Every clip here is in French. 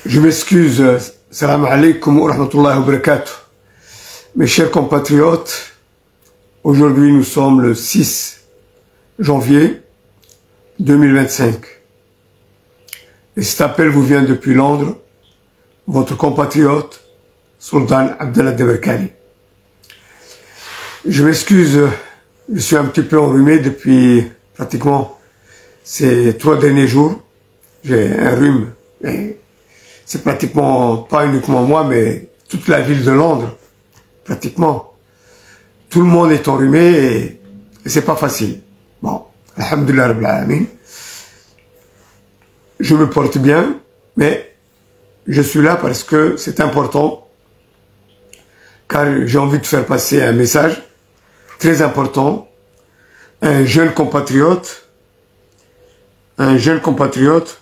Je m'excuse, salam alaikum wa rahmatullahi wa barakatuh. Mes chers compatriotes, aujourd'hui nous sommes le 6 janvier 2025. Et cet appel vous vient depuis Londres, votre compatriote, Sultan Abdallah Deberkali. Je m'excuse, je suis un petit peu enrhumé depuis pratiquement ces 3 derniers jours. J'ai un rhume. C'est pratiquement pas uniquement moi, mais toute la ville de Londres, pratiquement. Tout le monde est enrhumé et c'est pas facile. Bon, alhamdulillah rabbil alamin. Je me porte bien, mais je suis là parce que c'est important, car j'ai envie de faire passer un message très important. Un jeune compatriote, un jeune compatriote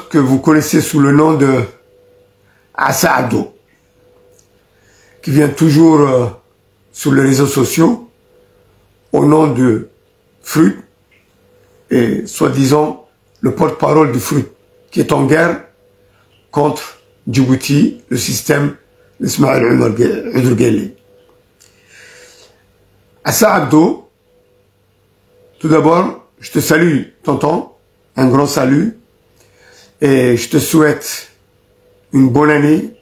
que vous connaissez sous le nom de Assa Abdo, qui vient toujours sur les réseaux sociaux au nom de Fruit et soi-disant le porte-parole du Fruit, qui est en guerre contre Djibouti, le système d'Ismaël Omar Guelleh. Assa Abdo, tout d'abord, je te salue, tonton, un grand salut, et je te souhaite une bonne année,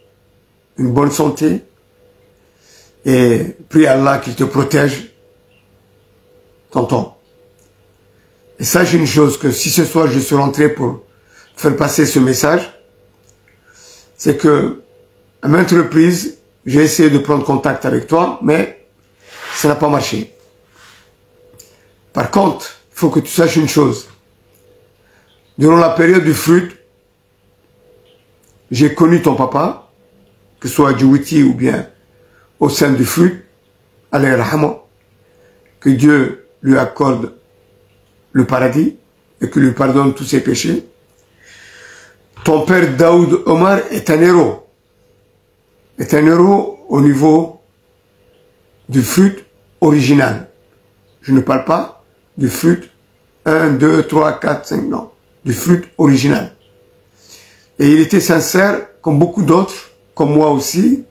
une bonne santé, et prie Allah qu'il te protège, tonton. Et sache une chose, que si ce soir je suis rentré pour faire passer ce message, c'est que à maintes reprises, j'ai essayé de prendre contact avec toi, mais ça n'a pas marché. Par contre, il faut que tu saches une chose. Durant la période du Fruit, j'ai connu ton papa, que ce soit à Djibouti ou bien au sein du Fruit, alayhi rahma, que Dieu lui accorde le paradis et que lui pardonne tous ses péchés. Ton père Daoud Omar est un héros. Est un héros au niveau du Fruit original. Je ne parle pas du Fruit 1, 2, 3, 4, 5, non. Du Fruit original. Et il était sincère, comme beaucoup d'autres, comme moi aussi.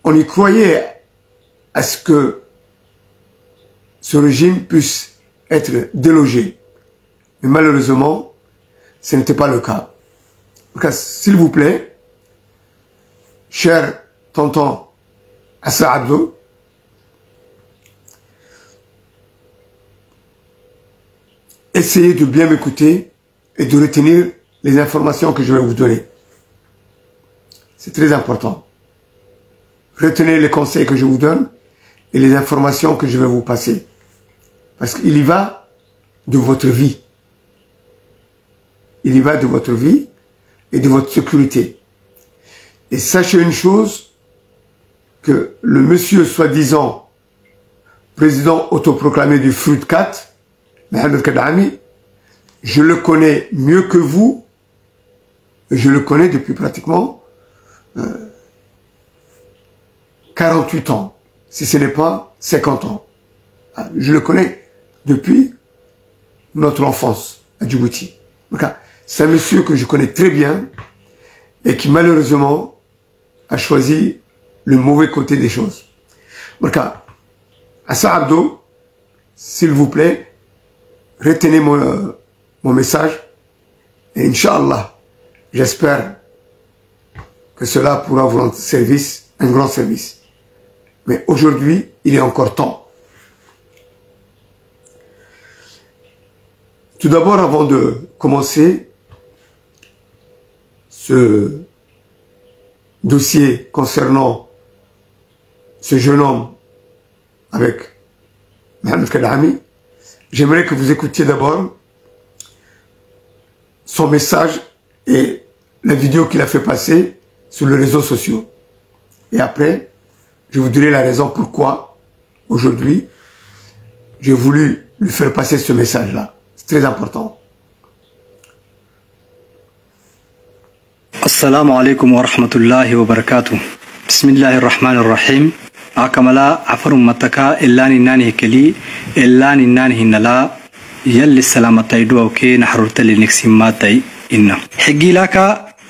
On y croyait à ce que ce régime puisse être délogé. Mais malheureusement, ce n'était pas le cas. Donc, s'il vous plaît, cher tonton Assa Abdo, essayez de bien m'écouter et de retenir les informations que je vais vous donner. C'est très important. Retenez les conseils que je vous donne et les informations que je vais vous passer. Parce qu'il y va de votre vie. Il y va de votre vie et de votre sécurité. Et sachez une chose, que le monsieur soi-disant président autoproclamé du Fruit 4, Mohamed Kadami, je le connais mieux que vous, je le connais depuis pratiquement 48 ans, si ce n'est pas 50 ans. Je le connais depuis notre enfance à Djibouti. C'est un monsieur que je connais très bien et qui malheureusement a choisi le mauvais côté des choses. Assa Abdo, s'il vous plaît, retenez mon message et Inch'Allah, j'espère que cela pourra vous rendre service, un grand service. Mais aujourd'hui, il est encore temps. Tout d'abord, avant de commencer ce dossier concernant ce jeune homme avec Mohamed Kadami, j'aimerais que vous écoutiez d'abord son message et la vidéo qu'il a fait passer sur les réseaux sociaux. Et après, je vous dirai la raison pourquoi, aujourd'hui, j'ai voulu lui faire passer ce message-là. C'est très important. السلام عليكم ورحمة الله وبركاته. بسم الله الرحمن الرحيم. أكملا عفر متكا إلا ننانه كلي إلا ننانه نلا يلي السلامة تيدو أوكي نحررت لنكسيماتي إنا حقي لك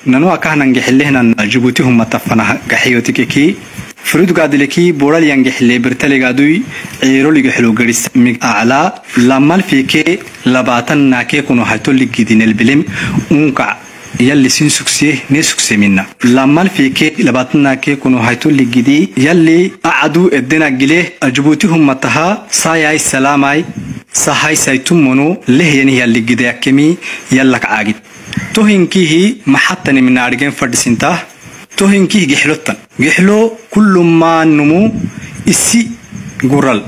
ننو أكهنا نجحلهنا جبوتهم متفنا قحيوتك كي فريد قاد لكي بورال ينجحلي برتلي قادوي عيرو لقحلو قريس أعلى لما الفيكي لباتن ناكي كنو حيطول لقيدين البلم ونقع يلي سين سكسيه ني سكسي منا لما الفيكي لباتن ناكي كنو حيطول لقيدي يلي أعدو الدنا قليه جبوتهم متها ساياي سلاماي ساهاي سايتمونو ليه يني يلي قيدي أكمي يلك عاقد توهنكيه محطني من أرجين فردسنته توهنكيه جحلو كل ما نمو إسي قرال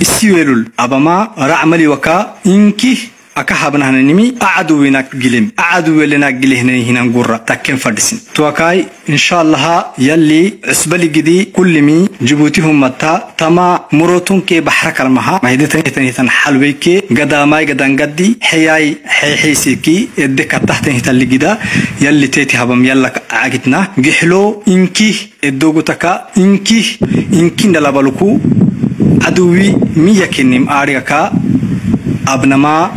إسي ويلول أبما رعملي وكا إنكيه أكهبنا هننمي أعدوينك قلم أعدوينك قلهنا هنا قرة تكين فردسن توكاي إن شاء الله يلي عسبلي قدي كل مي جبوتيهم متى تما مروتون كي بحرك المها ما هي تنهتن حلوي كي قداماي قدان قدي حياي حيسي كي يدك تحت هتن لقدا يلي تيتي هبم يلك عاقتنا جحلو إنكي الدوغو تكا إنكي نلابلوكو عدوي ميكنم آريكا أبنما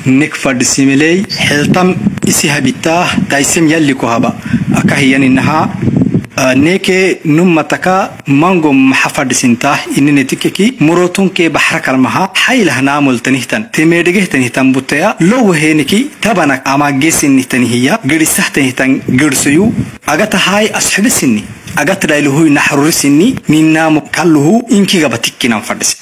نكفر سيميلي حلتم إسيها بيتاه تايسم يلي كوهبا أكاهيان إنها نيكي نمتكا مانغو محفر سنتاه إنني تككي مروتون كي بحرك المها حيلها نامل تنهتن تميرجه تنهتن بوتيا لو هينكي تبانك أما جيسن نهتنهيا جريسه تنهتن جرسيو أجت هاي أصحاب السني أجت رايلهوي نحرر السني ننام كله إنكي جبتك نفرس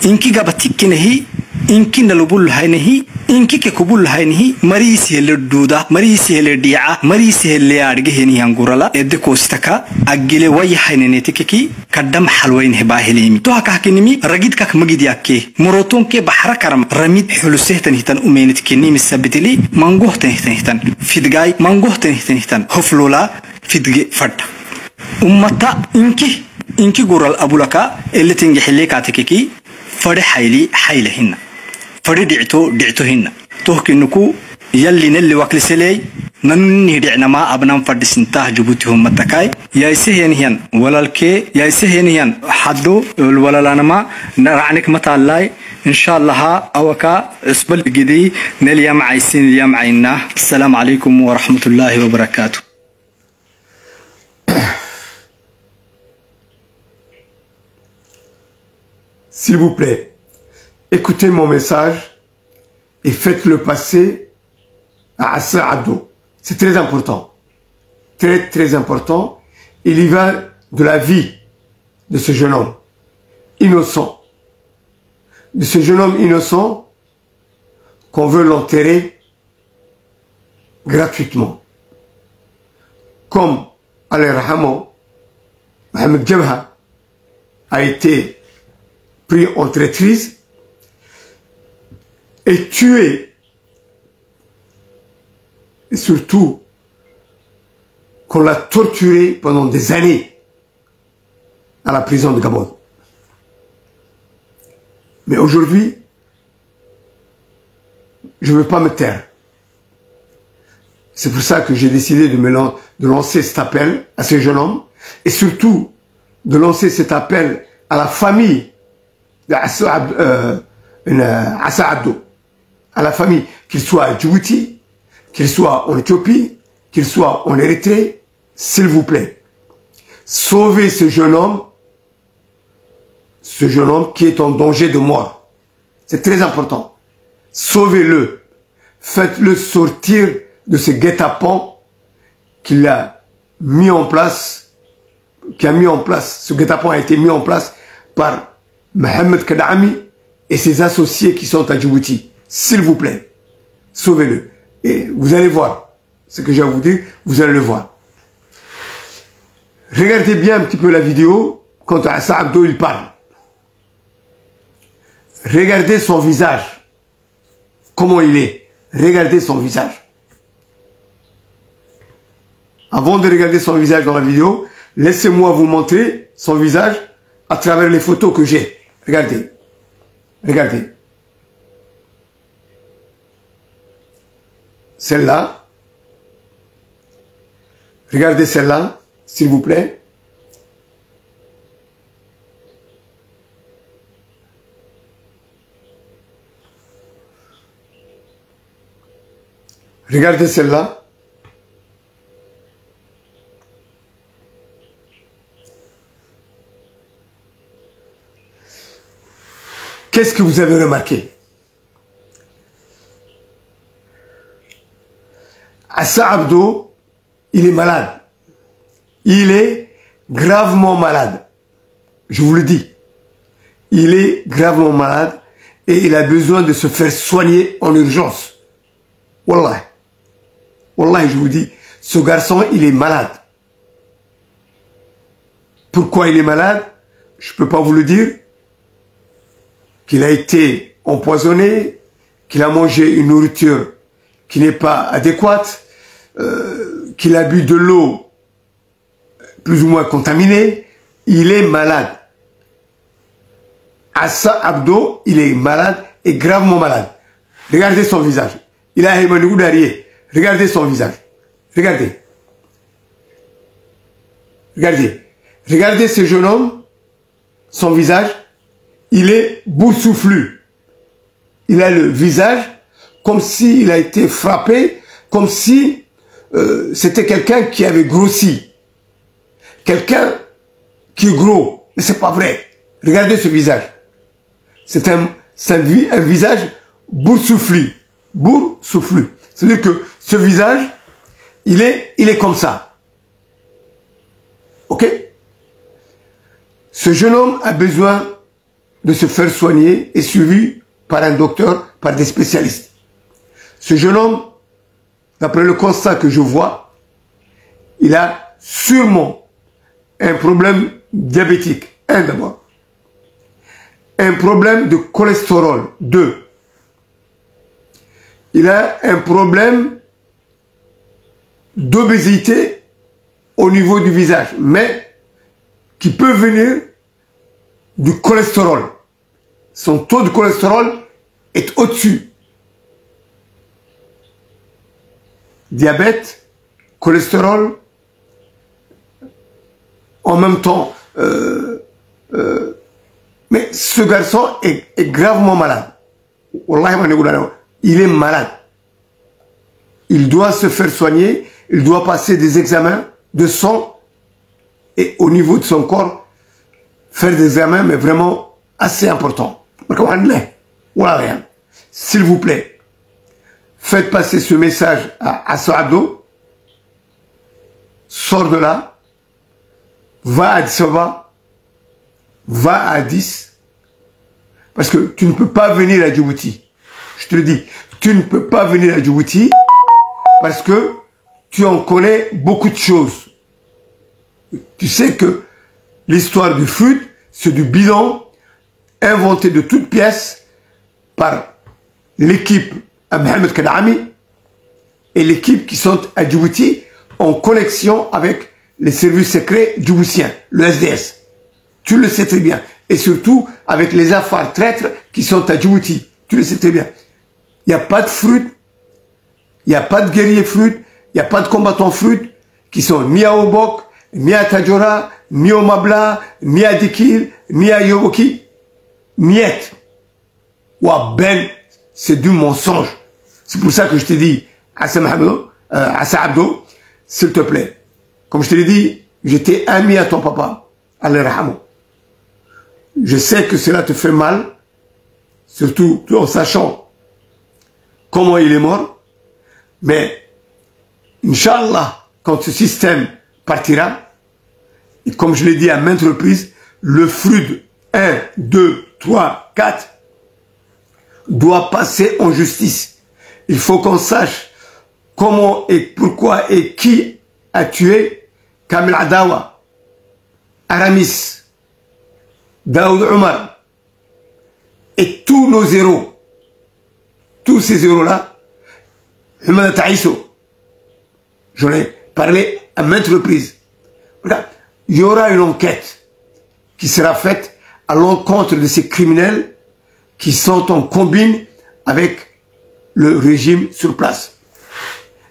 إنكي جبتك نهي إنكي نلبول هاي إنكي كقبول هاي مريسي اللدودة مريسي اللديعة مريسي اللي أرجه هني هنقولا إدكوستكا أجل ويا هاي نتككي كدم حلوين هباهليمي تو هكاكنيمي رجيد كك مجدياكي مروتون كي بحر كرم رميد حلوسه تنهتن أمينت كني مسبتلي مانجوه تنهتن فيدجاي مانجوه تنهتن هفلولا فيدج فرد أمتا إنكي قرال أبولكا اللي تنجح لك عتككي فرد حيلهن فرد دعتو هنا توهكنكو يلي نلي وكل سلي نني دعنا ما أبنام فرد سنتاه جبوتهم متكاي يا سهينهن ولا الكي يا سهينهن حدو ولا لانما نرعنك متى الله إن شاء الله أوكا اسبل جدي نلي معي سين اليوم عينا السلام عليكم ورحمة الله وبركاته. S'il vous plaît, écoutez mon message et faites-le passer à Assa Abdo. C'est très important. Très, très important. Il y va de la vie de ce jeune homme innocent. De ce jeune homme innocent qu'on veut l'enterrer gratuitement. Comme Alain Rahman, Mohamed Jabha a été pris en traîtrise et tué, et surtout qu'on l'a torturé pendant des années à la prison de Gabon. Mais aujourd'hui, je ne veux pas me taire. C'est pour ça que j'ai décidé de lancer cet appel à ce jeune homme et surtout de lancer cet appel à la famille d'Assa Abdo, à la famille, qu'il soit à Djibouti, qu'il soit en Éthiopie, qu'il soit en Érythrée, s'il vous plaît, sauvez ce jeune homme qui est en danger de mort. C'est très important. Sauvez-le. Faites-le sortir de ce guet-apens qu'il a mis en place, ce guet-apens a été mis en place par Mohamed Kadami et ses associés qui sont à Djibouti. S'il vous plaît, sauvez-le. Et vous allez voir ce que j'ai à vous dire, vous allez le voir. Regardez bien un petit peu la vidéo quand Assa Abdo il parle. Regardez son visage, comment il est. Regardez son visage. Avant de regarder son visage dans la vidéo, laissez-moi vous montrer son visage à travers les photos que j'ai. Regardez. Regardez. celle-là. Regardez celle-là, s'il vous plaît. Regardez celle-là. Qu'est-ce que vous avez remarqué? Assa Abdo, il est malade. Il est gravement malade. Je vous le dis. Il est gravement malade et il a besoin de se faire soigner en urgence. Wallah. Wallah, je vous dis, ce garçon, il est malade. Pourquoi il est malade? Je ne peux pas vous le dire. Qu'il a été empoisonné, qu'il a mangé une nourriture qui n'est pas adéquate, qu'il a bu de l'eau plus ou moins contaminée, il est malade. Assa Abdo, il est malade et gravement malade. Regardez son visage. Il a un derrière. Regardez son visage. Regardez. Regardez. Regardez ce jeune homme, son visage. Il est boursouflu. Il a le visage comme s'il a été frappé, comme si c'était quelqu'un qui avait grossi. Quelqu'un qui est gros. Mais c'est pas vrai. Regardez ce visage. C'est un visage boursouflu. Boursouflu. C'est-à-dire que ce visage, il est comme ça. Ok? Ce jeune homme a besoin de se faire soigner et suivi par un docteur, par des spécialistes. Ce jeune homme, d'après le constat que je vois, il a sûrement un problème diabétique, un d'abord. Un problème de cholestérol, 2. Il a un problème d'obésité au niveau du visage, mais qui peut venir du cholestérol. Son taux de cholestérol est au-dessus. Diabète, cholestérol, en même temps. Mais ce garçon est gravement malade. Il est malade. Il doit se faire soigner, il doit passer des examens de sang et au niveau de son corps, faire des examens, mais vraiment assez importants. S'il vous plaît, faites passer ce message à Assa Abdo, sors de là, va à Addis Ababa, va à Addis, parce que tu ne peux pas venir à Djibouti. Je te le dis, tu ne peux pas venir à Djibouti parce que tu en connais beaucoup de choses. Tu sais que l'histoire du FUD, c'est du bidon inventé de toutes pièces par l'équipe à Mohamed Kadami et l'équipe qui sont à Djibouti en connexion avec les services secrets djiboutiens, le SDS. Tu le sais très bien. Et surtout avec les affaires traîtres qui sont à Djibouti. Tu le sais très bien. Il n'y a pas de FRUD, il n'y a pas de guerriers FRUD, il n'y a pas de combattants FRUD qui sont ni à Obok, ni à Tadjoura, ni au Mabla, ni à Dikil, ni à Yoboki, niet. Ben, c'est du mensonge. C'est pour ça que je t'ai dit, Assa Abdo, s'il te plaît, comme je te l'ai dit, j'étais ami à ton papa, Allah yarhamou. Je sais que cela te fait mal, surtout en sachant comment il est mort, mais Inch'Allah, quand ce système partira, et comme je l'ai dit à maintes reprises, le FRUD 1, 2, 3, 4 doit passer en justice. Il faut qu'on sache comment et pourquoi et qui a tué Kamel Adawa, Aramis, Daoud Omar et tous nos héros. Tous ces héros-là, Humana Taïso, j'en ai parlé à maintes reprises. Il y aura une enquête qui sera faite à l'encontre de ces criminels qui sont en combine avec le régime sur place.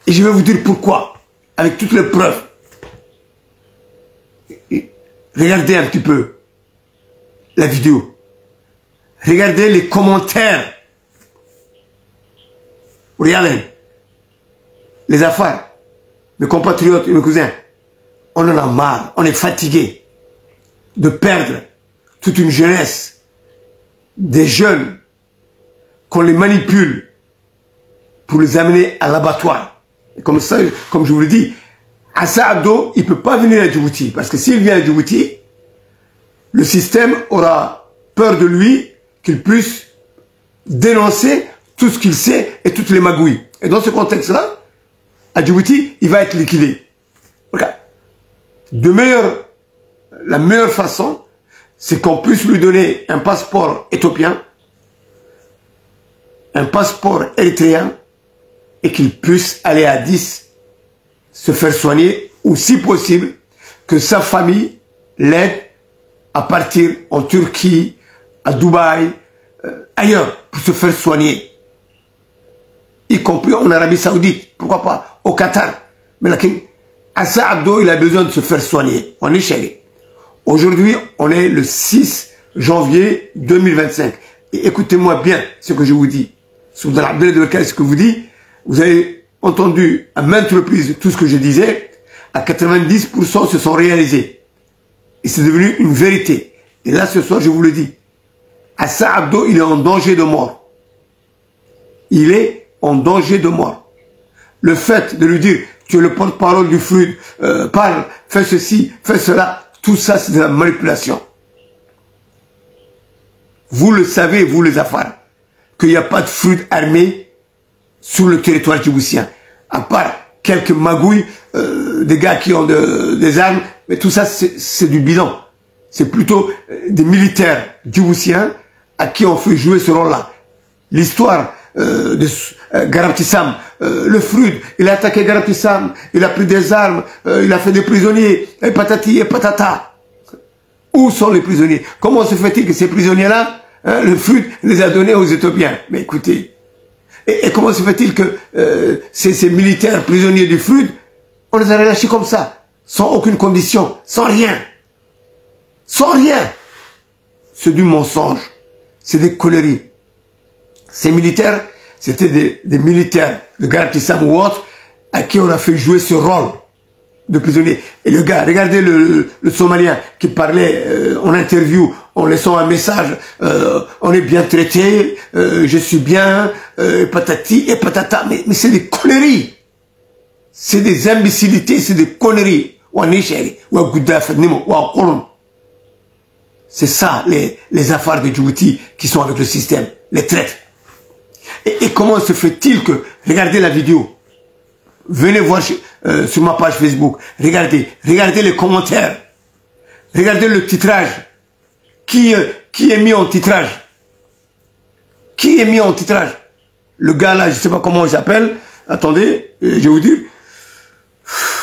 Et je vais vous dire pourquoi, avec toutes les preuves. Regardez un petit peu la vidéo. Regardez les commentaires. Regardez. Les affaires, mes compatriotes et mes cousins, on en a marre, on est fatigué de perdre toute une jeunesse, des jeunes, qu'on les manipule pour les amener à l'abattoir. Comme ça, comme je vous le dis, Assa Abdo, il ne peut pas venir à Djibouti, parce que s'il vient à Djibouti, le système aura peur de lui, qu'il puisse dénoncer tout ce qu'il sait et toutes les magouilles. Et dans ce contexte-là, à Djibouti, il va être liquidé. Regarde. La meilleure façon, c'est qu'on puisse lui donner un passeport éthiopien, un passeport érythréen, et qu'il puisse aller à Addis se faire soigner, ou si possible, que sa famille l'aide à partir en Turquie, à Dubaï, ailleurs, pour se faire soigner. Y compris en Arabie Saoudite, pourquoi pas, au Qatar. Mais là, Assa Abdo, il a besoin de se faire soigner. On est chez. Aujourd'hui, on est le 6 janvier 2025. Et écoutez-moi bien ce que je vous dis. Ce que vous dites, vous avez entendu à maintes reprises tout ce que je disais. À 90% se sont réalisés. Et c'est devenu une vérité. Et là, ce soir, je vous le dis. Assa Abdo, il est en danger de mort. Il est en danger de mort. Le fait de lui dire, tu es le porte-parole du FRUD, parle, fais ceci, fais cela, tout ça c'est de la manipulation. Vous le savez, vous les affaires, qu'il n'y a pas de FRUD armé sur le territoire djiboutien. À part quelques magouilles, des gars qui ont des armes, mais tout ça c'est du bidon. C'est plutôt des militaires djiboutiens à qui on fait jouer ce rôle-là. L'histoire de Garabtissam, le FRUD, il a attaqué Garabtissam, il a pris des armes, il a fait des prisonniers, et patati et patata. Où sont les prisonniers? Comment se fait-il que ces prisonniers-là, hein, le FRUD les a donnés aux Éthiopiens? Mais écoutez, et comment se fait-il que ces militaires prisonniers du FRUD, on les a relâchés comme ça, sans aucune condition, sans rien? Sans rien! C'est du mensonge, c'est des conneries. Ces militaires, c'était des militaires de Garabtissam ou autres, à qui on a fait jouer ce rôle de prisonnier. Et le gars, regardez le Somalien qui parlait en interview, en laissant un message, on est bien traité, je suis bien, patati et patata. Mais c'est des conneries. C'est des imbécilités, c'est des conneries. C'est ça, les affaires de Djibouti qui sont avec le système, les traites. Et comment se fait-il que, regardez la vidéo, venez voir sur ma page Facebook, regardez les commentaires, regardez le titrage, qui est mis en titrage? Qui est mis en titrage? Le gars là, je ne sais pas comment il s'appelle, attendez, je vais vous dire,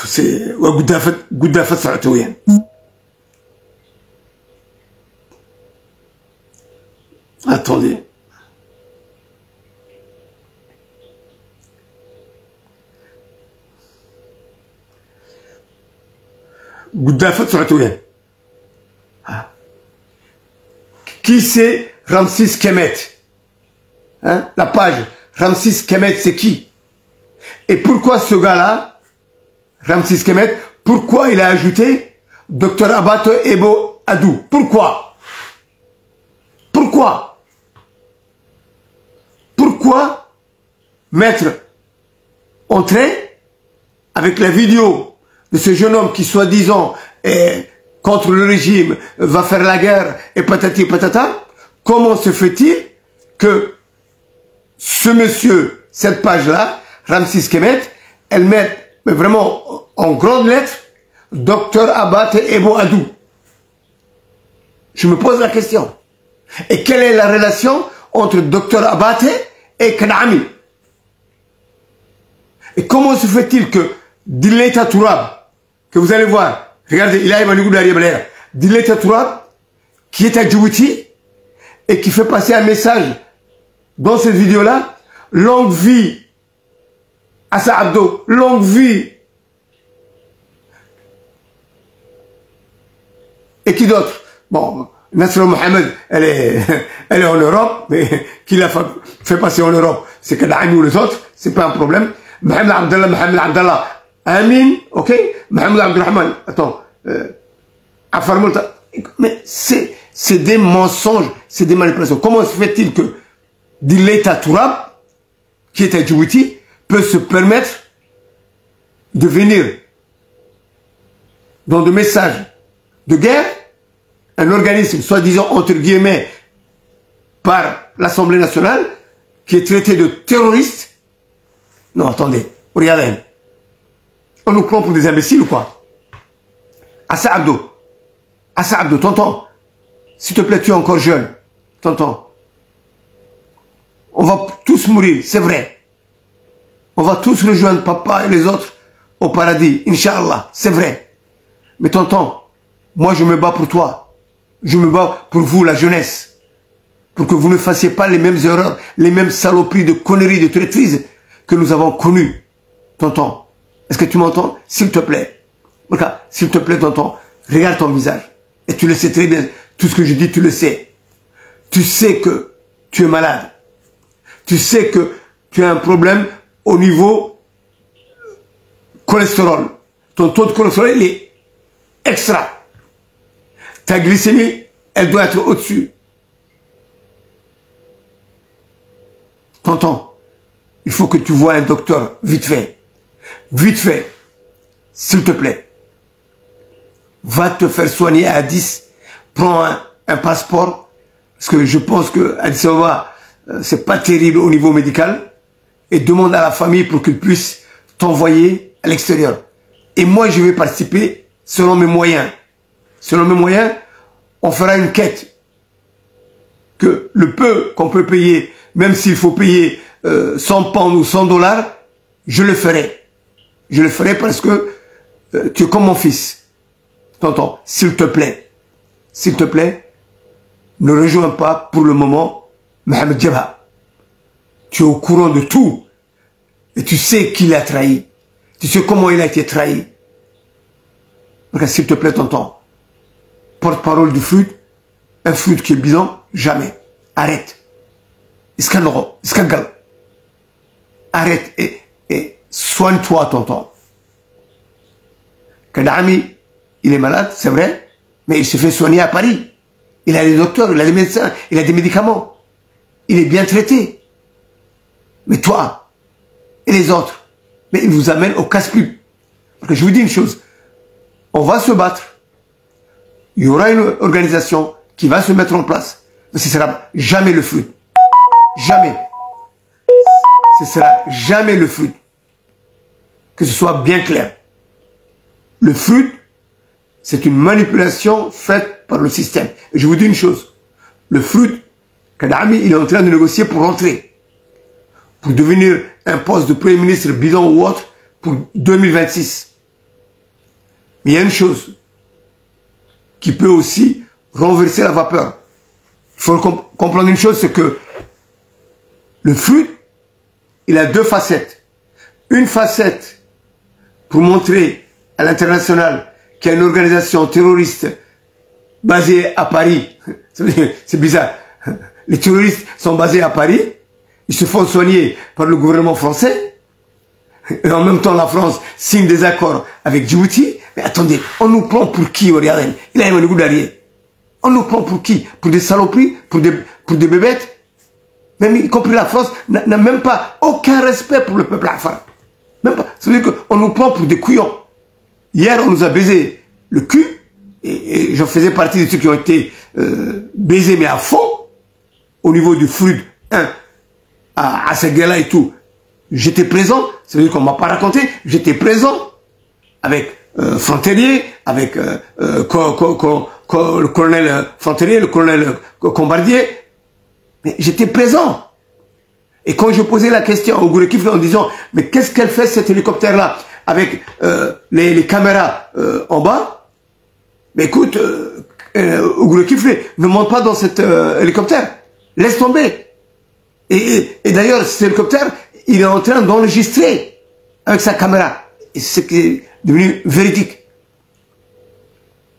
c'est Goudafat Saratoyen. Attendez. Goudafat Saratoyen. Qui c'est Ramsis Kemet? Hein? La page Ramsis Kemet, c'est qui? Et pourquoi ce gars-là, Ramsis Kemet, pourquoi il a ajouté Dr Abato Ebo Adou? Pourquoi? Pourquoi? Pourquoi mettre entrée avec la vidéo de ce jeune homme qui, soi-disant, est contre le régime, va faire la guerre, et patati patata? Comment se fait-il que ce monsieur, cette page-là, Ramsis Kemet, elle met mais vraiment en grandes lettres, Dr Abate Ebo Adou? Je me pose la question. Et quelle est la relation entre Dr Abate et Kanami? Et comment se fait-il que Dileta Tourab, que vous allez voir, regardez, il a Emmanuel Goudari, Dileta Tourab, qui est à Djibouti, et qui fait passer un message dans cette vidéo-là, longue vie Assa Abdo, longue vie. Et qui d'autre? Bon, Nasser Mohamed, elle est en Europe, mais qui l'a fait passer en Europe? C'est Kadhaimi ou les autres, c'est pas un problème. Mohamed Abdallah, Amin, ok? Mohamed Abdelrahman, attends, mais c'est des mensonges, c'est des manipulations. Comment se fait-il que l'État Tourab, qui est à Djibouti, peut se permettre de venir dans des messages de guerre, un organisme soi-disant entre guillemets par l'Assemblée nationale qui est traité de terroriste? Non, attendez, regardez. On nous prend pour des imbéciles ou quoi? Assa Abdo, tonton, s'il te plaît, tu es encore jeune, tonton. On va tous mourir, c'est vrai. On va tous rejoindre papa et les autres au paradis, Inch'Allah, c'est vrai. Mais tonton, moi je me bats pour toi. Je me bats pour vous, la jeunesse. Pour que vous ne fassiez pas les mêmes erreurs, les mêmes saloperies de conneries, de traîtrises que nous avons connues. Tonton, est-ce que tu m'entends? S'il te plaît. Regarde, s'il te plaît, tonton, regarde ton visage. Et tu le sais très bien. Tout ce que je dis, tu le sais. Tu sais que tu es malade. Tu sais que tu as un problème au niveau cholestérol. Ton taux de cholestérol, il est extra. Ta glycémie, elle doit être au-dessus. Tonton, il faut que tu vois un docteur vite fait. Vite fait. S'il te plaît. Va te faire soigner à Addis. Prends un passeport. Parce que je pense que Addis Abeba, c'est pas terrible au niveau médical. Et demande à la famille pour qu'ils puissent t'envoyer à l'extérieur. Et moi, je vais participer selon mes moyens. Selon mes moyens, on fera une quête. Que le peu qu'on peut payer, même s'il faut payer 100 pounds ou 100 $, je le ferai. Je le ferai parce que tu es comme mon fils. Tonton, s'il te plaît, ne rejoins pas pour le moment Mohamed Jabha. Tu es au courant de tout. Et tu sais qui l'a trahi. Tu sais comment il a été trahi. Donc, s'il te plaît, tonton, porte-parole du FLUD, un FLUD qui est bidon, jamais. Arrête. Iskandal. Arrête et soigne-toi, tonton. Kadhaimi, il est malade, c'est vrai, mais il se fait soigner à Paris. Il a des docteurs, il a des médecins, il a des médicaments. Il est bien traité. Mais toi et les autres, mais ils vous amènent au casse-pipe. Parce que je vous dis une chose, on va se battre. Il y aura une organisation qui va se mettre en place. Mais ce ne sera jamais le FLUD. Jamais. Ce sera jamais le FLUD. Que ce soit bien clair. Le FLUD, c'est une manipulation faite par le système. Et je vous dis une chose. Le FLUD, Kadhaimi, il est en train de négocier pour rentrer. Pour devenir un poste de Premier ministre bidon ou autre pour 2026. Mais il y a une chose qui peut aussi renverser la vapeur. Il faut comprendre une chose, c'est que le FLUD, il a deux facettes. Une facette pour montrer à l'international qu'il y a une organisation terroriste basée à Paris. C'est bizarre. Les terroristes sont basés à Paris. Ils se font soigner par le gouvernement français. Et en même temps, la France signe des accords avec Djibouti. Mais attendez, on nous prend pour qui, regardez? Il a un goût d'arrière. On nous prend pour qui? Pour des saloperies? Pour des bébêtes? Même y compris la France n'a même pas aucun respect pour le peuple afar. Même pas. C'est-à-dire qu'on nous prend pour des couillons. Hier, on nous a baisé le cul. Et j'en faisais partie de ceux qui ont été baisés, mais à fond. Au niveau du FLUD 1. À Seguela et tout. J'étais présent. Ça veut dire qu'on ne m'a pas raconté. J'étais présent. Avec Frontelier, avec le colonel Frontelier, le colonel Combardier. Mais j'étais présent. Et quand je posais la question au Gourekif en disant, mais qu'est-ce qu'elle fait cet hélicoptère-là avec les caméras en bas? Mais écoute, au Gourekif, ne monte pas dans cet hélicoptère. Laisse tomber. Et d'ailleurs, cet hélicoptère, il est en train d'enregistrer avec sa caméra. Et c'est ce qui est devenu véridique.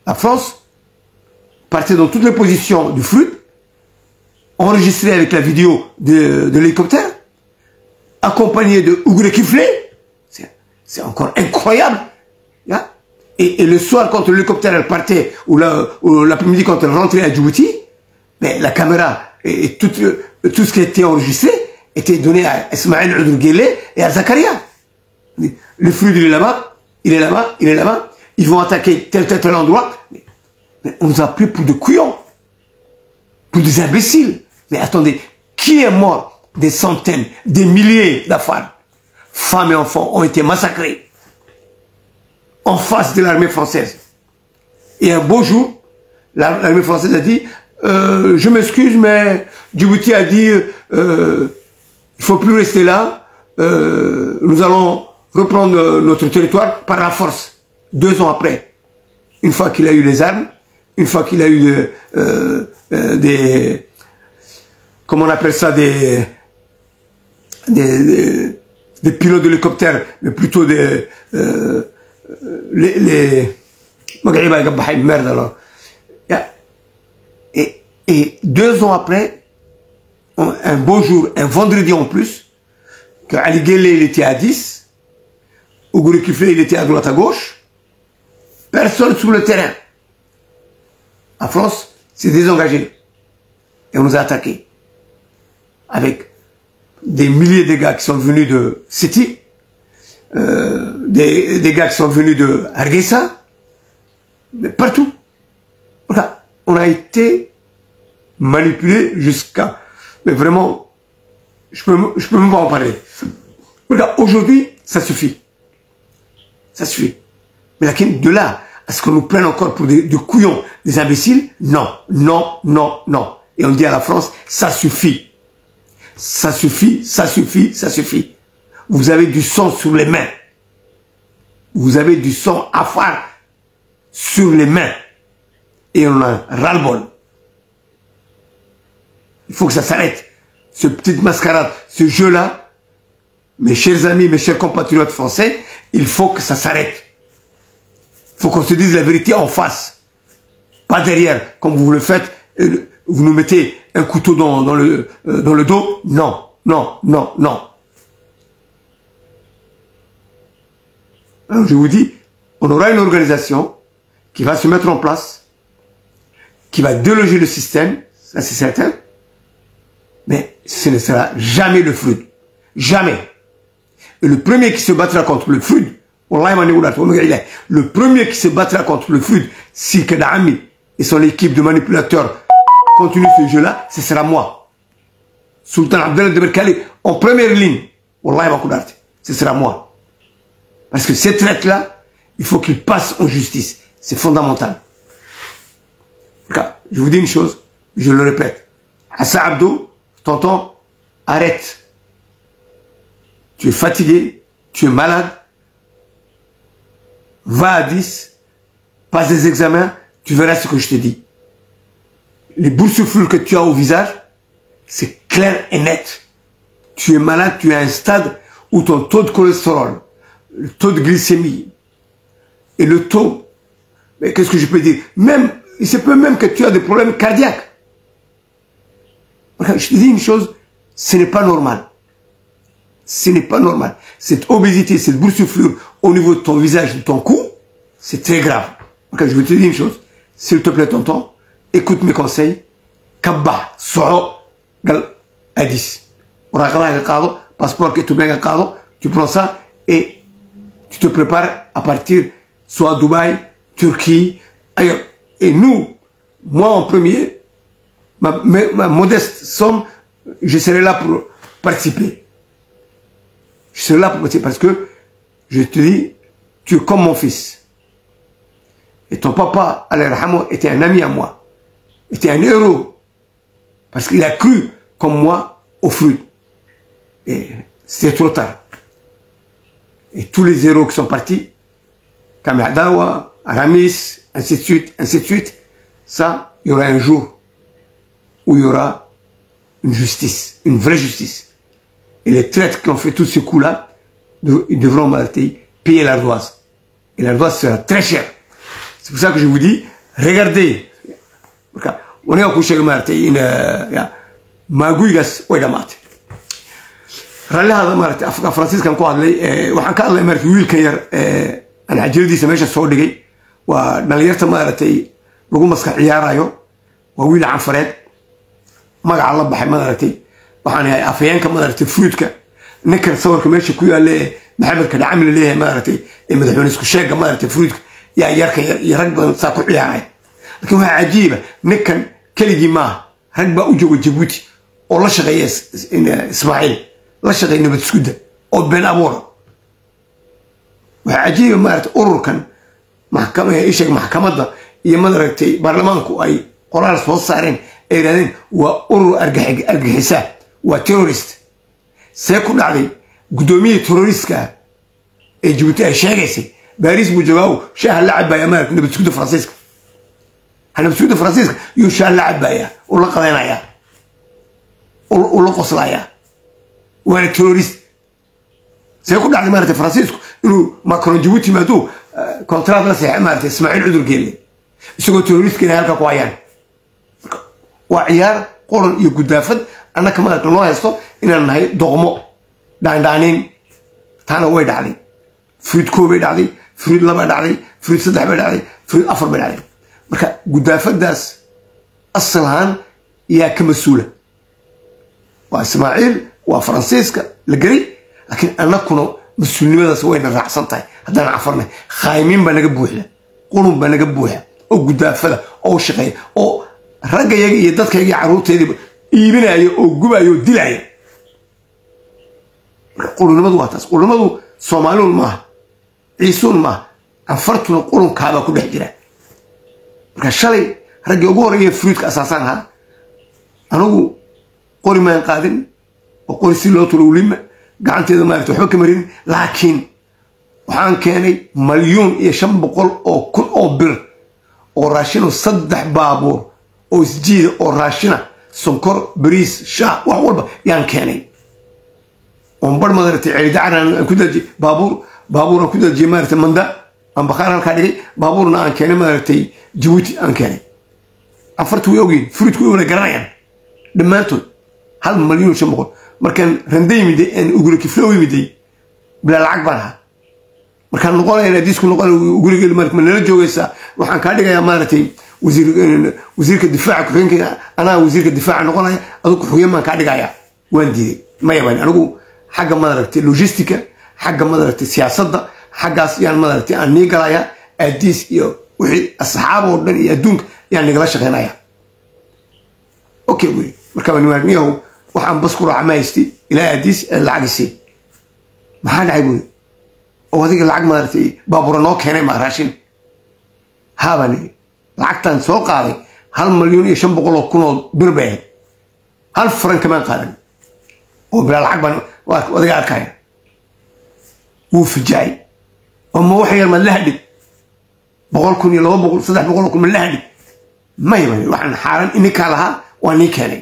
La France partait dans toutes les positions du flux, enregistré avec la vidéo de l'hélicoptère, accompagné de Ougré Kiflé. C'est encore incroyable. Et le soir, quand l'hélicoptère partait, ou l'après-midi, quand elle rentrait à Djibouti, mais la caméra et tout ce qui était enregistré était donné à Ismaël Oudouguélé et à Zakaria. Le flux, il est là-bas, il est là-bas, il est là-bas. Ils vont attaquer tel endroit. Mais on nous a pris pour des couillons, pour des imbéciles. Mais attendez, qui est mort? Des centaines, des milliers d'Afars, femmes et enfants ont été massacrés en face de l'armée française. Et un beau jour, l'armée française a dit je m'excuse, mais Djibouti a dit il faut plus rester là, nous allons reprendre notre territoire par la force. 2 ans après, une fois qu'il a eu les armes, une fois qu'il a eu des comment on appelle ça, des pilotes d'hélicoptères, mais plutôt les merde alors. Et 2 ans après, un beau jour, un vendredi en plus, que Ali Guelleh, il était à 10, Ougré Kiflé, il était à droite à gauche, personne sur le terrain. La France s'est désengagée et on nous a attaqués avec des milliers de gars qui sont venus de Siti, des gars qui sont venus de Hargeisa, mais partout. Voilà. On a été manipulés jusqu'à... Mais vraiment, je peux même pas en parler. Voilà. Aujourd'hui, ça suffit. Ça suffit. Mais de là à ce qu'on nous prenne encore pour des couillons, des imbéciles, non, non, non, non. Et on dit à la France, ça suffit. Ça suffit, ça suffit, ça suffit. Vous avez du sang sur les mains. Vous avez du sang afar sur les mains. Et on a ras-le-bol. Il faut que ça s'arrête. Ce petite mascarade, ce jeu-là, mes chers amis, mes chers compatriotes français, il faut que ça s'arrête. Il faut qu'on se dise la vérité en face. Pas derrière, comme vous le faites, vous nous mettez un couteau dans le dos. Non, non, non, non. Alors je vous dis, on aura une organisation qui va se mettre en place, qui va déloger le système, ça c'est certain, mais ce ne sera jamais le FLUD. Jamais. Et le premier qui se battra contre le FLUD, le premier qui se battra contre le FLUD, si Kadhaami et son équipe de manipulateurs continuent ce jeu-là, ce sera moi. Sultan Abdallah de Berkali, en première ligne, ce sera moi. Parce que ces traites-là, il faut qu'ils passent en justice. C'est fondamental. Je vous dis une chose, je le répète. Assa Abdou, tonton, arrête. Tu es fatigué, tu es malade. Va à 10, passe des examens, tu verras ce que je te dis. Les boursouflules que tu as au visage, c'est clair et net. Tu es malade, tu es à un stade où ton taux de cholestérol, le taux de glycémie et le taux, mais qu'est-ce que je peux dire? Même, il se peut même que tu as des problèmes cardiaques. Je te dis une chose, ce n'est pas normal. Ce n'est pas normal. Cette obésité, cette boursouflure au niveau de ton visage, de ton cou, c'est très grave. Je vais te dire une chose, s'il te plaît tonton, écoute mes conseils. Kabba, soho, gal, adis. Passeport que tu prends ça et tu te prépares à partir soit à Dubaï, Turquie, ailleurs. Et nous, moi en premier, ma modeste somme, je serai là pour participer. Je serai là pour participer parce que, je te dis, tu es comme mon fils. Et ton papa, Al-Rahamo, était un ami à moi. Était un héros. Parce qu'il a cru, comme moi, au fruit. Et c'était trop tard. Et tous les héros qui sont partis, Kamel Dawa, Aramis, ainsi de suite, ça, il y aura un jour où il y aura une justice, une vraie justice. Et les traîtres qui ont fait tous ces coups-là, ils devront payer l'ardoise. Et l'ardoise sera très chère. C'est pour ça que je vous dis, regardez. On est au coucher maguygas way dhamaatay rallahada maartay afka Faransiiskan ku hadlay waxaan ka hadlay markii wiilka yar aan ajiradiisa meesha soo dhigay waa dhalinyarta maartay lagu maskax ciyaarayo waa wiil canfareed magaca la baxay maartay waxaan yahay afayeenka maartay fruitka ninkan sawirka meesha ku yaal maxamed ka dhacamil leeyahay maartay madaxweyne isku sheega maartay fruitka yaa yarka yarag badan saa ku ciyaaray laakiin waxa cajiiba ninkan keligii ma rag baa u jooga Djibouti oo la shaqeeya Ismaaciil la shaqeeya nabad iskuda oo been abuur waxa cajiiba maartay ururkan maxkamadda iyo madaragtay baarlamaanku ay qoraal soo saareen ay yiraahdeen waa urur argagixisa waa terrorist see ku dhacday gudoomiye terroristka ee Djibouti ay sheegaysay Paris buu joogaa shaah la cabaya maartay nabad iskuda Faransiiska nabad iskuda Faransiiska iyo shaah la cabaya oo la qadanaya oo la qoslaya waa terrorist see ku dhacday maartay Faransiisku inuu Macron Djibouti maadu contrat la saxay maartay Ismaaciil Cudur Geelle isagoo terrorist keenay halka ku hayaan waa ciyaar qoran iyo gudaafad annaka maartay loo haysto inaan nahay doqmo dhaandhaanin taana way dhacday fruit koob bay dhacday fruit laba dhacday fruit saddex bay dhacday fruit afar bay dhacday marka gudaafadaas asalahan yaa ka masuula waa Ismaaciil waa Faransiiska la gari laakiin annakuna masuulnimadaas wayna raacsan tahay haddaan cafarnay khaymin baa naga buuxda qulub baa naga buuxa oo gudaafada oo shaqeeya oo raggayaga iyo dadkayga caruurteedii iibinayo oo gubayo dilaya qulubnimadu waa taas qulubnimadu Soomaaliun ma ciisuun ma anfartuna qulubkaaba ku dhex jira marka shalay ragga ugu horeeyay fruitka asaasan ha anigu qori ma qaadin oo qori si loo turo ulima gacanteeda ma waxba ka marin laakiin waxaan keenay milyan iyo 500 oo kun oo bir oo raashin 3 baabuur oo isjiid oo raashina sonkor bariis shaah wax walba yaan keenay on bar madartay ciidaana ku daji baabuur ku daji maartay manda aan bakhaar halka dhigay baabuurna aan keenay maartay Djibouti aan keenay afartu way ogeen fruitku wala garanayaan dhamaantood 1,500,000 markan randeymide aan ugu kiflooy miday bila lacag baa markan noqonayna disku noqon ugu geel markan la joogaysa waxaan ka dhigayaa maartay wasiirka difaaca ku xigeenka ana wasiirka difaaca noqonaya adigu xogeyman ka dhigaya waan diiday ma yaban anigu xagga madaragtay logistika xagga madaragtay siyaasadda xaggaas yaan madaragtay aan nigalaya aadiis iyo wixii asxaab oo dhan iyo adduunka yaan nigala shaqeynaya okay wey marka waan waagniyo waxaan bas ku raacmaysti ilaa aadiis lacagisi maxaa dhacay wey oo adiga lacag madaragtay baabuur noo keenay ma raashin haabani lacagtan soo qaaday 1,500,000 bir baa hal franc kama qaadan oo bila lacag baan wadiga arkay wuu fijay oo ma wax yar ma la hadhig 100,000 iyo 200,000 300,000 ma la hadhig ma yaban waxaan xaaran in ka laha waa ni keenay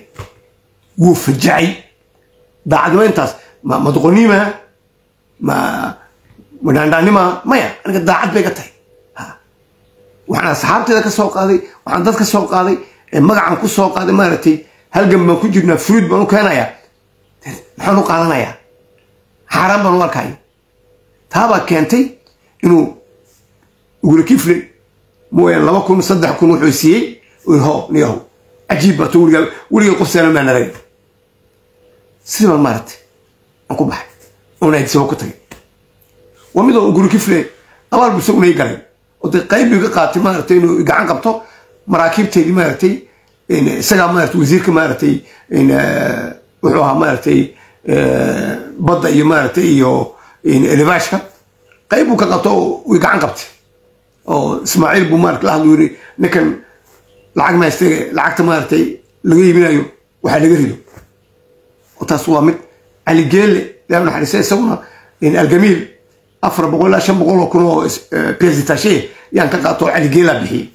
wuu fijay daacadmeyntaas ma doqonima ma wadandanima maya aniga daacad bay ka tahay waxaan asxaabteeda ka soo qaaday waxaan dad ka soo qaaday magacan ku soo qaaday maartay halgan baan ku jirnaa fruit baan u keenaya maxaan u qaadanaya xaraan baan u arkay taaba keentay inuu ugu kifle mooyaan 2,000 3,000 wuxuu siiyay oo niyo ajiib baa weliga qof sano ma naray sidoo maartay aan ku baxay oo ay soo ku tagay wamido ugu kifle abaal buu soo galay oo qayb ka qaatay maartay inuu gacan qabto maraakiibteedii maartay isaga maartay wasiirka maartay wuxuu ahaa maartay badda iyo maartay iyo elevashka qayb uu ka qabto oo gacan qabtay oo Ismaaciil buu maartay la hadlay ninkan lacag ma istay lacagta maartay laga iibinayo waxa laga rido oo taas waa mid Ali Geelle leena xariisay isaguna in algamiil 400,000 kun oo presentation yaan ka qaato Ali Geelle bixi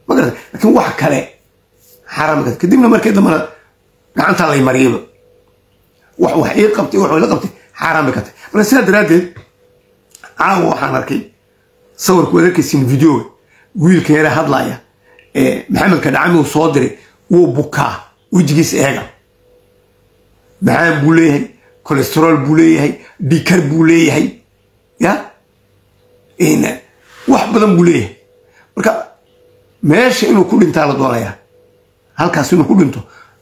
magarad laakiin wax kale حرام كده كدمنا مركز لما قعنت على مريم وحي قبتي وحي قبتي حرام بكتة من سيد رادد عاو حنركي صور كودك سين فيديو ويل كيرا هادلايا محمد كدعمي وصادري وبكا ويجيس إيجا معاه بوليه كوليسترول بوليه بيكر بوليه يا إن واحد بدن بوليه مركا ماشي إنه كل إنت على دولة هل كاسينو كل إنتو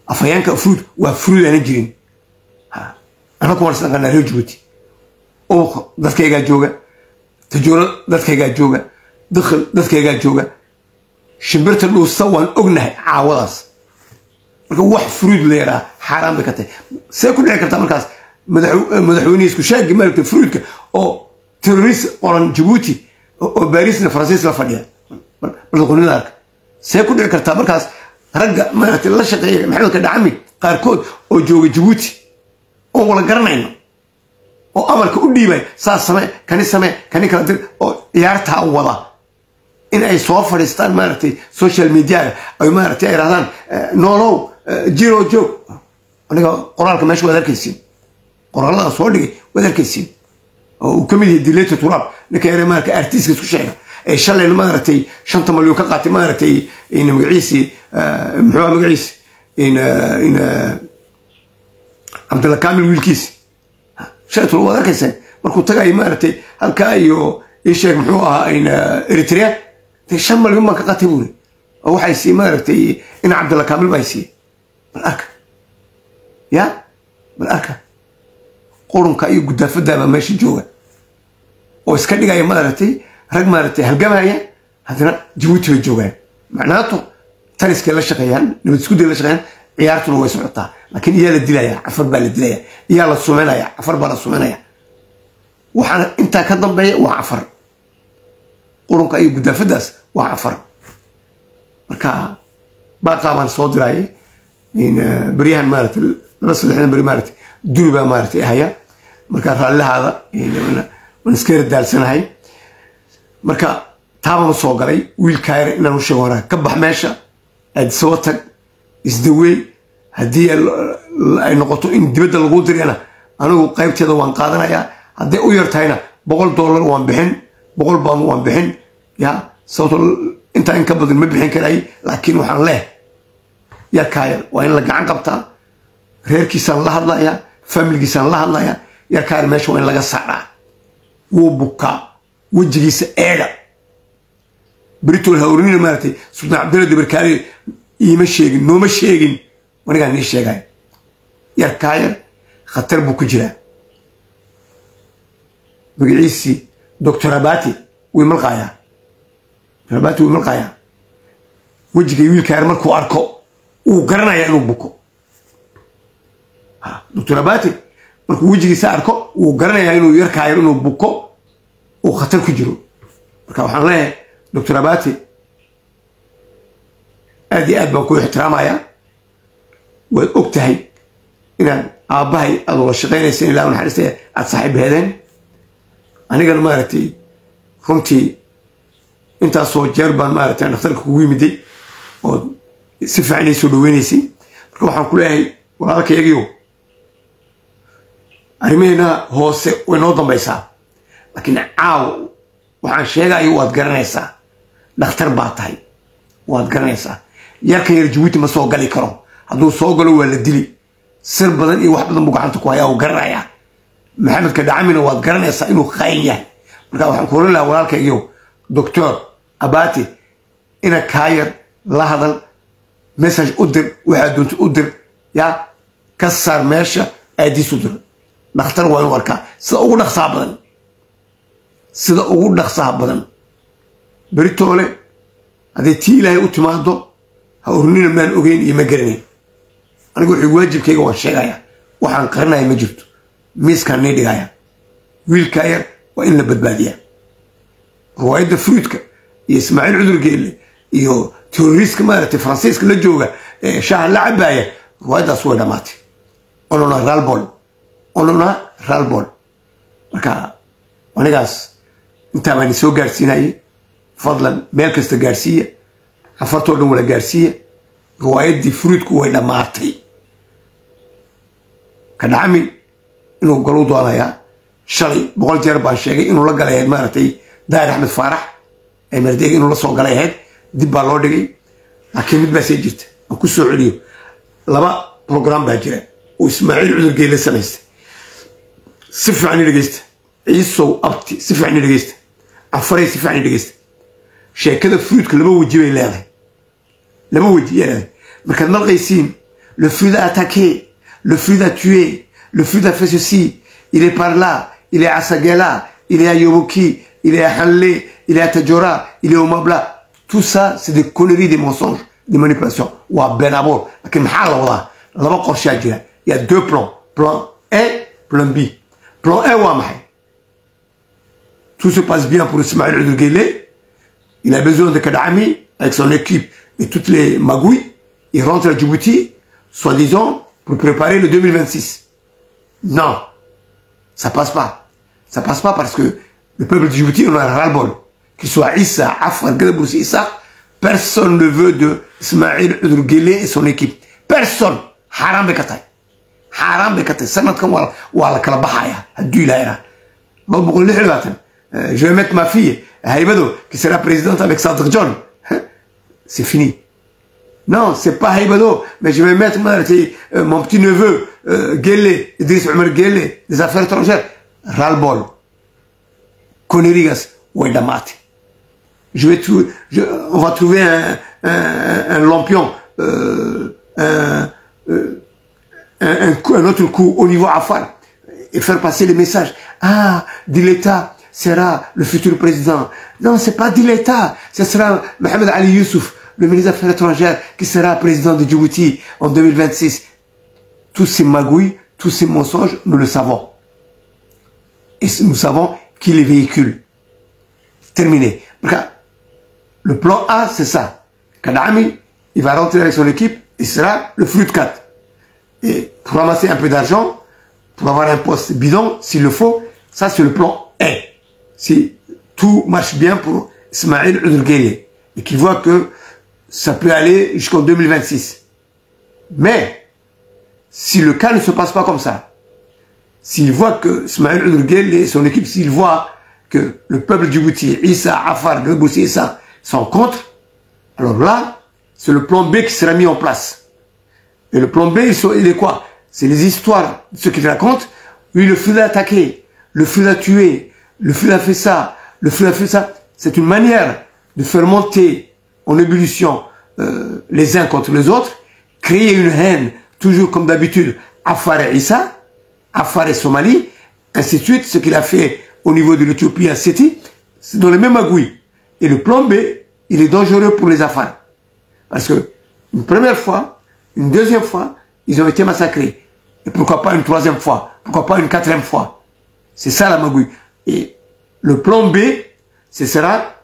أفيانك أفرود وأفرود أنا جرين أنا كورس أنا رجوتي أو دتكيجا جوجا تجور دتكيجا جوجا دخل دتكيجا جوجا شبرت له سوى أغنى عوض wax fruit leera xaraam ka tahay see ku dhici kartaa markaas madaxweyne isku sheeg maalka fruitka oo terrorist oran Djibouti oo Paris na Faransiis la fadhiya marqoonida arka see ku dhici kartaa markaas ragga maartay la shaqeeya maxamed ka dhacmi qaarkood oo jooga Djibouti oo wala garanayno oo amarka u dhiibay saas samee kani kala dir oo ciyaarta wada in ay soo fadhiistaan maartay social media ay maartay ay raadaan no جيرو جو أنا قرارك ماشي وذاك السين قرار الله صوري وذاك السين وكمل ديليت تراب لك يا رمارك أرتيس كل شيء إيش الله المارتي شنطة مليون كقاتي مارتي إن مقعيسي محور مقعيسي إن عبد الله كامل ويلكيس شايف هو ذاك السين مركو تجاي مارتي هل كايو إيش محورها إن إريتريا تشمل يوم ما كقاتيبوني أو حيسي مارتي إن عبد الله كامل بايسي بالأكل يا بالأكل قرن كأي قد فدا ما ماشي جوا وإسكندي جاي مارتي رج مارتي هالجماعة هذنا جوتي الجوا معناته تريس كلا شقيان لما تسكت كلا شقيان عيارته هو يسمعتها لكن يا للدلاية عفر بالدلاية يا للسمنايا عفر بالسمنايا وحنا أنت كذب بيا وعفر قرن كأي قد فداس وعفر مركا بقى من صدري إن بريان مارت الرسل إحنا بري مارت دولبا مارت هيا مركا رأى هذا إن من سكير الدال سنة هاي مركا تابع مصوغري ويلكاير إنه شغورا كبح ماشا أد صوتك إزدوي هدي النقطة إن دبد الغودر أنا قيبت هذا وان قادنا يا هدي أويرتاينا $100 وان بحن $100 وان بحن يا صوت أنت إنكبض المبحين كلاي لكن وحن له يا كاير وين لقى عن قبطة غير كيسان الله الله يا فاميلي كيسان الله الله يا كاير ماشي وين لقى صعرة وبكا وجهيس إيرا بريتو الهورين مارتي سلطان عبد الله بركاري يمشيجن نو مشيجن وانا قاعد نيشي جاي يا كاير خطر بوكجرا بقيسي دكتور باتي ويملقايا رباتي وملقايا وجهي ويل كاير مركو أركو وقرنا يا بوكو دكتور باتي مركو وجهي سأركو وقرنا يا يركاير إنه بوكو وخطر كجرو مركو وحنا له دكتور باتي أدي بوكو احترامها وأكتهي إن أباهي أبو الشقين السنة لا ونحرسه أتصاحب هذين أنا قال مارتي كنتي أنت صوت جربان مارتي أنا اخترك ويمدي أو سفعني سلوينيسي روحان كلها وهذاك يجيو أرمينا هو ونوضم بيسا لكن عاو وحان شيء أيوة واتقرنيسا نختار باطهي واتقرنيسا ياك يرجويتي ما سوق لي كرو هذو سوق له ولا دلي سر بدن إيه واحد بدن بقعتك وياه وقرنيا محمد كدعمنا واتقرنيسا إنه خاينه مركا وحان كورن له وهذاك يجيو دكتور أباتي إنا كاير لهذا مسج أدر واحد دونت أدر يا كسر ماشى أدي صدر نختار وين وركا سأقول لك صعبا سأقول لك صعبا بريتولي هذه تيلا يؤتمادو هورنين من أوجين يمجرني أنا أقول واجب كي هو الشيء وحن قرنا يمجرت ميس كان نيدي غاية ويل كاير وإن بدبادية روايد فروتك يسمعين عذر قيل يو توريسك مالتي فرانسيسك لجوجا شاه لعباية روايد أسوأ دماتي أنونا رالبول مركا ونقاس انت ماني سو غارسيناي فضلا ميلكست غارسيا حفرتو دون ولا غارسيا روايد دي فروتك وين مارتي كان عامل إنه قالوا ضايع شلي بقول جرب هالشيء إنه لقى له مرتي داير أحمد فرح مرتي إنه لصق قال له دي بالودي لكن بس يجت أكو سعودي لما برنامج بهجرة وإسماعيل عذر جيل سنست سفر عني لجست عيسو أبتي سفر عني لجست عفري سفر عني لجست شيء كذا فروت كل ما وجيه له لما وجيه له مكان القيسين le feu a attaqué le feu a tué le feu a fait ceci il est par là il est à Sagela il est à Yoboki il est à Hanlé il est à Tadjora il est au Mabla tout ça c'est des conneries des mensonges des manipulations ou à Benabor lakin محال والله لما قرش يجي il y a deux plans plan A plan B plan A وامحي tout se passe bien pour Ismaël Ould Ghele il a besoin de Kadhaami avec son équipe et toutes les magouilles il rentre à Djibouti soi-disant pour préparer le 2026 non ça passe pas parce que le peuple de Djibouti on a un ras-le-bol qu'il soit Issa, Afar, Ghebroussi, Issa personne ne veut de Ismaël Ould Ghele et son équipe personne حرام بكتاي سنة كم ولا كلا بحايا هدوي لايرا ما بقول لي حلوة je vais mettre ma fille Haïbado qui sera présidente avec Sadr John c'est fini non c'est pas Haïbado mais je vais mettre mon petit neveu Ghele Idriss Omar Ghele des affaires étrangères ras-le-bol conneries ouedamati on va trouver un lampion un autre coup au niveau Afar et faire passer les messages. Ah, Dileta sera le futur président. Non, c'est pas Dileta, ce sera Mohamed Ali Youssouf, le ministre des Affaires étrangères, qui sera président de Djibouti en 2026. Tous ces magouilles, tous ces mensonges, nous le savons. Et nous savons qui les véhicule. Terminé. Le plan A, c'est ça. Kadhaami, il va rentrer avec son équipe, il sera le fruit de 4. Et pour ramasser un peu d'argent, pour avoir un poste bidon, s'il le faut, ça c'est le plan A. Si tout marche bien pour Ismaël Ould Ghele et qu'il voit que ça peut aller jusqu'en 2026. Mais, si le cas ne se passe pas comme ça, s'il voit que Ismaël Ould Ghele et son équipe, s'il voit que le peuple du Djibouti, Issa, Afar, Ghebroussi, Issa, sont contre, alors là, c'est le plan B qui sera mis en place. Et le plan B, il est quoi? C'est les histoires de ceux qui racontent. Oui, le feu a attaqué, le feu a tué, le feu a fait ça, le feu a fait ça. C'est une manière de faire monter en ébullition les uns contre les autres, créer une haine, toujours comme d'habitude, Afar et Issa, Afar et Somalie, ainsi de suite, ce qu'il a fait au niveau de l'Éthiopie à Séti, c'est dans les mêmes magouilles. Et le plan B, il est dangereux pour les Afars. Parce que, une première fois, une deuxième fois, ils ont été massacrés. Et pourquoi pas une troisième fois? Pourquoi pas une quatrième fois? C'est ça la magouille. Et le plan B, ce sera,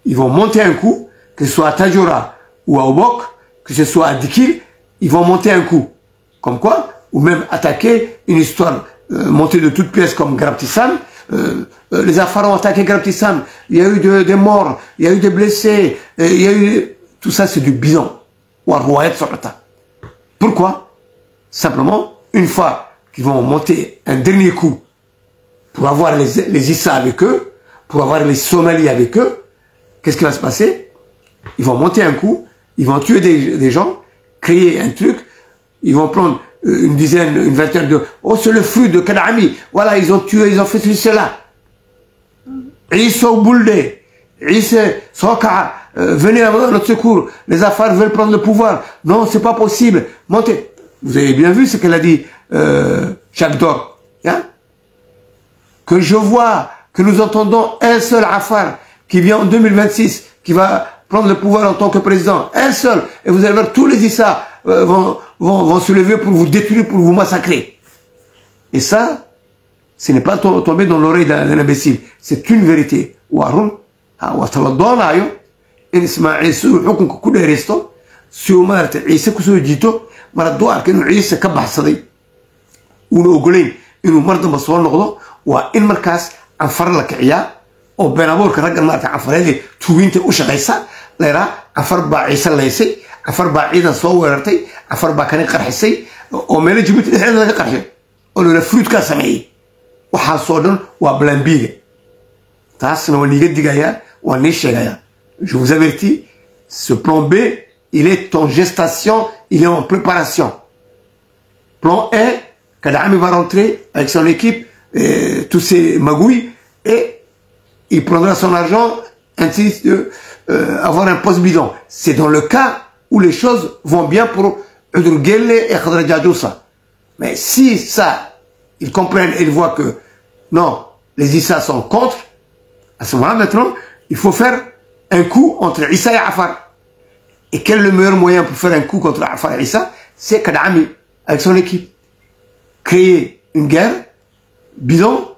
ils vont monter un coup, que ce soit à Tadjora ou à Obok, que ce soit à Dikil, ils vont monter un coup. Comme quoi? Ou même attaquer une histoire montée de toutes pièces comme Grabtissam. Les Afars ont attaqué Grabtissam. Il y a eu des morts, il y a eu des blessés, il y a eu... Tout ça, c'est du bidon. Pourquoi? Simplement, une fois qu'ils vont monter un dernier coup pour avoir les Issa avec eux, pour avoir les Somalis avec eux, qu'est-ce qui va se passer? Ils vont monter un coup, ils vont tuer des gens, créer un truc, ils vont prendre une dizaine, une vingtaine de... Oh, c'est le fruit de Kadhaami. Voilà, ils ont tué, ils ont fait cela. Issa Boulde, Issa Soka, venez à notre secours, les Afars veulent prendre le pouvoir. Non, c'est pas possible. Montez. Vous avez bien vu ce qu'elle a dit, Chagdor. Hein? Que je vois, que nous entendons un seul Afar qui vient en 2026, qui va prendre le pouvoir en tant que président. Un seul. Et vous allez voir, tous les Issa vont se lever pour vous détruire, pour vous massacrer. Et ça, ce n'est pas tombé dans l'oreille d'un imbécile. C'est une vérité. Warun, in Ismaïl suu xukunka ku dheeraysto si uu maaragtay ciise kusoo jiito mar hadduu arka inuu ciise ka baxsaday uuna ogolayn inuu mar damba soo noqdo waa in markaas anfar la kiciyaa oo been abuurka raggan maaragtay anfareedii tuuginta u shaqaysa leeraa anfar baa ciise laysay anfar baa ciidan soo weerartay anfar baa kani qarxisay oo meelo Djibouti dhexdeeda laga qarxay on le fruit ka sameeyay waxa soo dhan waa plan B taasna waa niga digaya waa ni sheegaya je vous avertis ce plan B il est en gestation il est en préparation plan 1 Kadhaami va rentrer avec son équipe tous ces magouilles et il prendra son argent ainsi de avoir un poste bidon. C'est dans le cas où les choses vont bien pour Udurgele et Khadra Djadoussa. Mais si ça, ils comprennent et ils voient que non, les Issa sont contre, à ce moment-là maintenant, il faut faire un coup entre Issa et Afar. Et quel est le meilleur moyen pour faire un coup contre Afar et Issa? C'est Kadhaami avec son équipe. Créer une guerre bidon,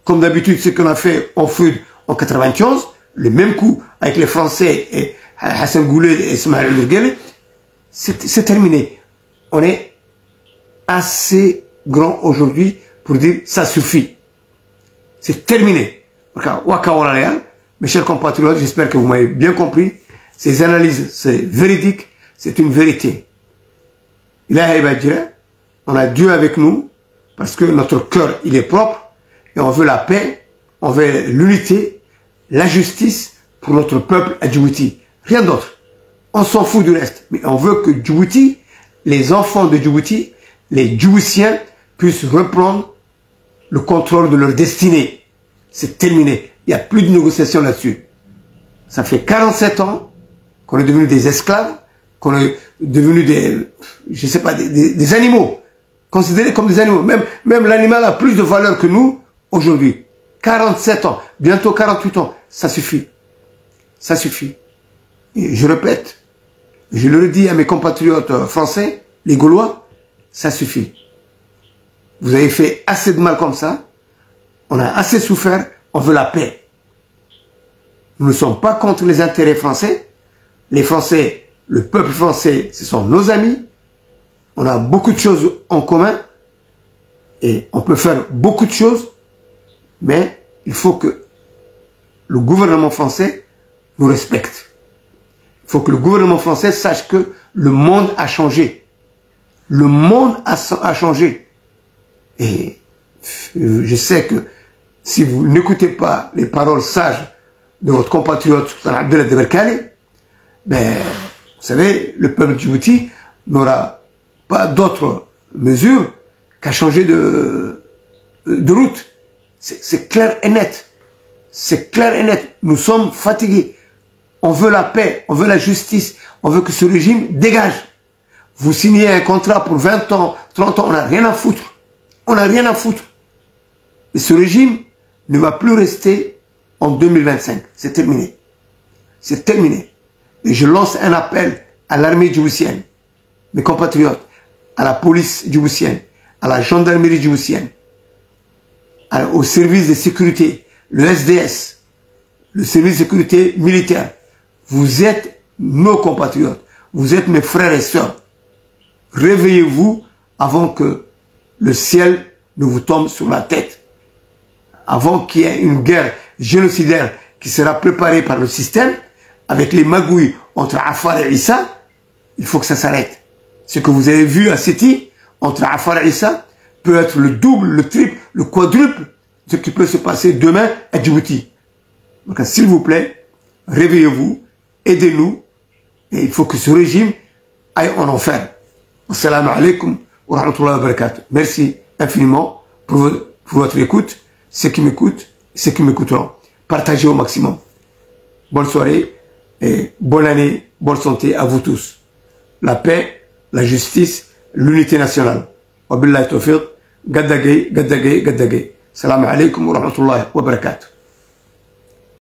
comme d'habitude ce qu'on a fait en Fud en 91, le même coup avec les Français et Hassan Goulet et Ismaël Udurgele, c'est terminé. On est assez grand aujourd'hui pour dire ça suffit. C'est terminé. Mes chers compatriotes, j'espère que vous m'avez bien compris. Ces analyses, c'est véridique, c'est une vérité. On a Dieu avec nous parce que notre cœur, il est propre et on veut la paix, on veut l'unité, la justice pour notre peuple à Djibouti. Rien d'autre. On s'en fout du reste. Mais on veut que Djibouti, les enfants de Djibouti, les Djiboutiens puissent reprendre le contrôle de leur destinée. C'est terminé. Il n'y a plus de négociation là-dessus. Ça fait 47 ans qu'on est devenus des esclaves, qu'on est devenus des, je sais pas, des animaux. Considérés comme des animaux. Même l'animal a plus de valeur que nous aujourd'hui. 47 ans, bientôt 48 ans, ça suffit. Ça suffit. Et je répète, je le dis à mes compatriotes français, les Gaulois, ça suffit. Vous avez fait assez de mal comme ça, on a assez souffert, on veut la paix. Nous ne sommes pas contre les intérêts français. Les Français, le peuple français, ce sont nos amis. On a beaucoup de choses en commun et on peut faire beaucoup de choses, mais il faut que le gouvernement français nous respecte. Il faut que le gouvernement français sache que le monde a changé. Le monde a changé. Et je sais que si vous n'écoutez pas les paroles sages de votre compatriote Abdellah Deberkale, ben, vous savez, le peuple de Djibouti n'aura pas d'autre mesure qu'à changer de route. C'est clair et net. C'est clair et net. Nous sommes fatigués. On veut la paix, on veut la justice, on veut que ce régime dégage. Vous signez un contrat pour 20 ans, 30 ans, on n'a rien à foutre. On n'a rien à foutre. Et ce régime ne va plus rester en 2025. C'est terminé. C'est terminé. Et je lance un appel à l'armée djiboutienne, mes compatriotes, à la police djiboutienne, à la gendarmerie djiboutienne, au service de sécurité, le SDS, le service de sécurité militaire. Vous êtes nos compatriotes, vous êtes mes frères et sœurs. Réveillez-vous avant que le ciel ne vous tombe sur la tête. Avant qu'il y ait une guerre génocidaire qui sera préparée par le système, avec les magouilles entre Afar et Issa, il faut que ça s'arrête. Ce que vous avez vu à Séti, entre Afar et Issa, peut être le double, le triple, le quadruple de ce qui peut se passer demain à Djibouti. Donc s'il vous plaît, réveillez-vous, aidez-nous, et il faut que ce régime aille en enfer. Assalamu alaikum wa rahmatullahi wa barakatuh. Merci infiniment pour votre écoute, ceux qui m'écoutent, ceux qui m'écouteront. Partagez au maximum. Bonne soirée et bonne année, bonne santé à vous tous. La paix, la justice, l'unité nationale. Wabillahi tawfiq. Gaddagay, gaddagay, gaddagay. Salam alaikum wa rahmatullahi wa barakatuh.